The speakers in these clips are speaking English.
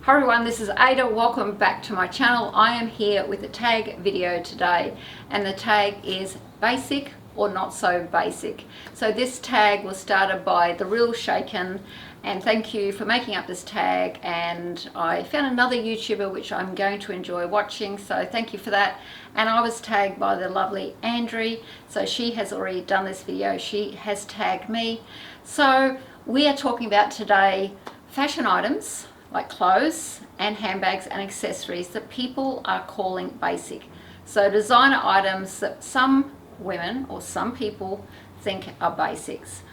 Hi everyone, this is Ada. Welcome back to my channel. I am here with a tag video today, and the tag is basic or not so basic. So this tag was started by The Real Shaken, and thank you for making up this tag. And I found another YouTuber which I'm going to enjoy watching, so thank you for that. And I was tagged by the lovely Andri, so she has already done this video. She has tagged me. So we are talking about today fashion items like clothes and handbags and accessories that people are calling basic. So designer items that some women or some people think are basics.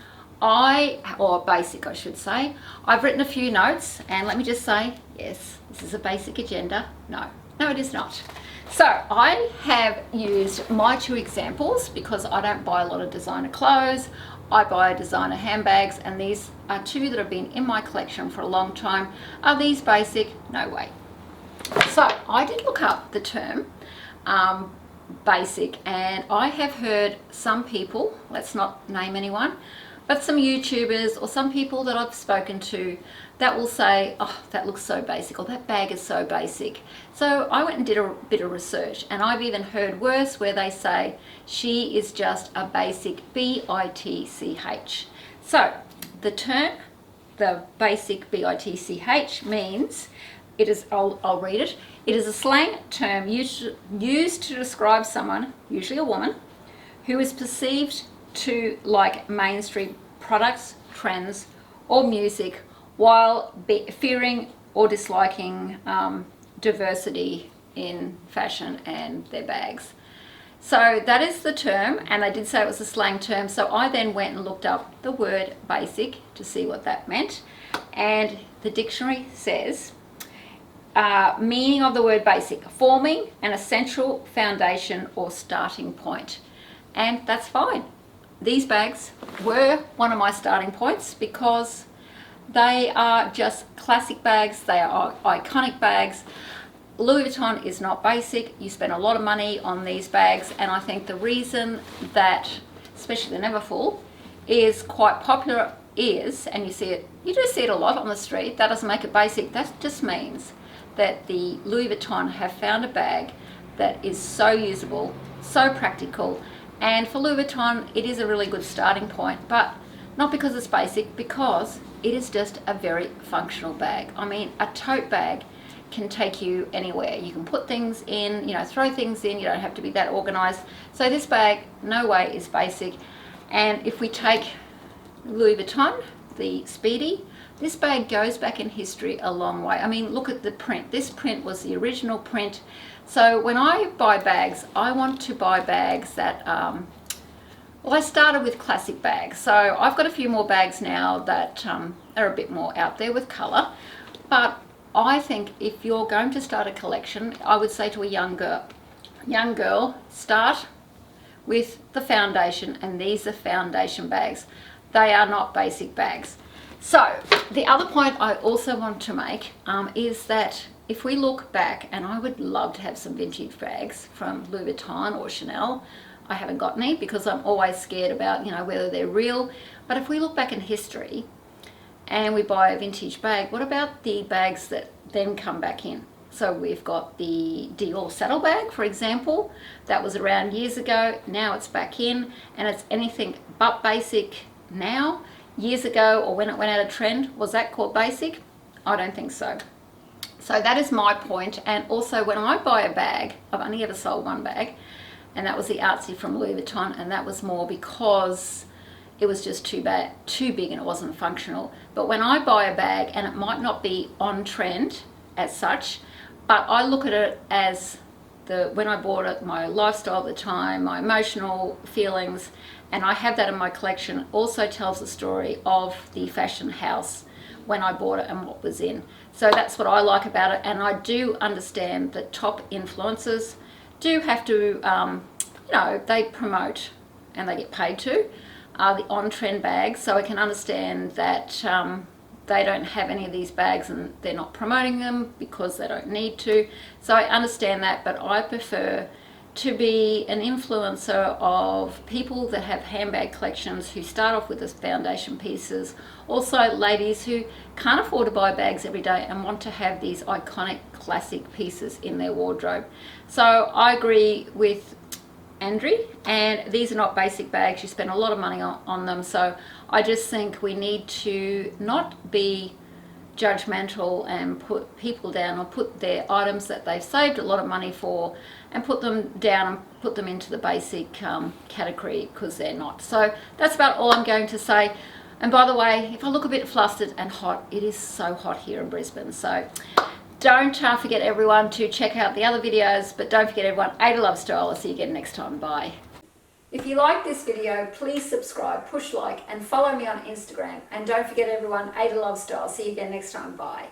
Or basic I should say. I've written a few notes, and let me just say, yes, this is a basic agenda. No, it is not. So I have used my two examples because I don't buy a lot of designer clothes. I buy designer handbags, and these are two that have been in my collection for a long time. Are these basic? No way. So I did look up the term basic, and I have heard some people, let's not name anyone, but some YouTubers or some people that I've spoken to that will say, oh, that looks so basic, or that bag is so basic. So I went and did a bit of research, and I've even heard worse where they say she is just a basic, B-I-T-C-H. So the term, the basic B-I-T-C-H, means it is, I'll read it. It is a slang term used to describe someone, usually a woman, who is perceived to like mainstream products, trends, or music, while fearing or disliking diversity in fashion and their bags. So that is the term, and they did say it was a slang term. So I then went and looked up the word basic to see what that meant, and the dictionary says meaning of the word basic: forming an essential foundation or starting point. And that's fine. These bags were one of my starting points because they are just classic bags. They are iconic bags. Louis Vuitton is not basic. You spend a lot of money on these bags, and I think the reason that, especially the Neverfull, is quite popular is, and you do see it a lot on the street. That doesn't make it basic. That just means that the Louis Vuitton have found a bag that is so usable, so practical. And for Louis Vuitton, it is a really good starting point, but not because it's basic, because it is just a very functional bag. I mean, a tote bag can take you anywhere. You can put things in, throw things in. You don't have to be that organized. So this bag, no way, is basic. And if we take Louis Vuitton, the Speedy, this bag goes back in history a long way. I mean, look at the print. This print was the original print. So when I buy bags, I want to buy bags that, well, I started with classic bags. So I've got a few more bags now that are a bit more out there with color. But I think if you're going to start a collection, I would say to a young girl, start with the foundation, and these are foundation bags. They are not basic bags. So the other point I also want to make is that if we look back, and I would love to have some vintage bags from Louis Vuitton or Chanel. I haven't got any because I'm always scared about, whether they're real. But if we look back in history and we buy a vintage bag, what about the bags that then come back in? So we've got the Dior saddlebag, for example. That was around years ago. Now it's back in, and it's anything but basic now. Years ago, or when it went out of trend, was that called basic? I don't think so. So that is my point. And also, when I buy a bag, I've only ever sold one bag, and that was the Artsy from Louis Vuitton, and that was more because it was just too big, and it wasn't functional. But when I buy a bag, and it might not be on trend as such, but I look at it as when I bought it, my lifestyle at the time, my emotional feelings, and I have that in my collection. It also tells the story of the fashion house when I bought it and what was in. So that's what I like about it. And I do understand that top influencers do have to, they promote, and they get paid to, the on-trend bags. So I can understand that they don't have any of these bags and they're not promoting them because they don't need to. So I understand that, but I prefer to be an influencer of people that have handbag collections who start off with the foundation pieces. Also ladies who can't afford to buy bags every day and want to have these iconic classic pieces in their wardrobe. So I agree with Andrew, and these are not basic bags. You spend a lot of money on them. So I just think we need to not be judgmental and put people down, or put their items that they've saved a lot of money for and put them down and put them into the basic category, because they're not. So that's about all I'm going to say. And by the way, if I look a bit flustered and hot, it is so hot here in Brisbane. So don't forget everyone to check out the other videos, but don't forget everyone, Ada loves style. I'll see you again next time. Bye. If you like this video, please subscribe, push like, and follow me on Instagram. And don't forget everyone, Ada loves style. See you again next time. Bye.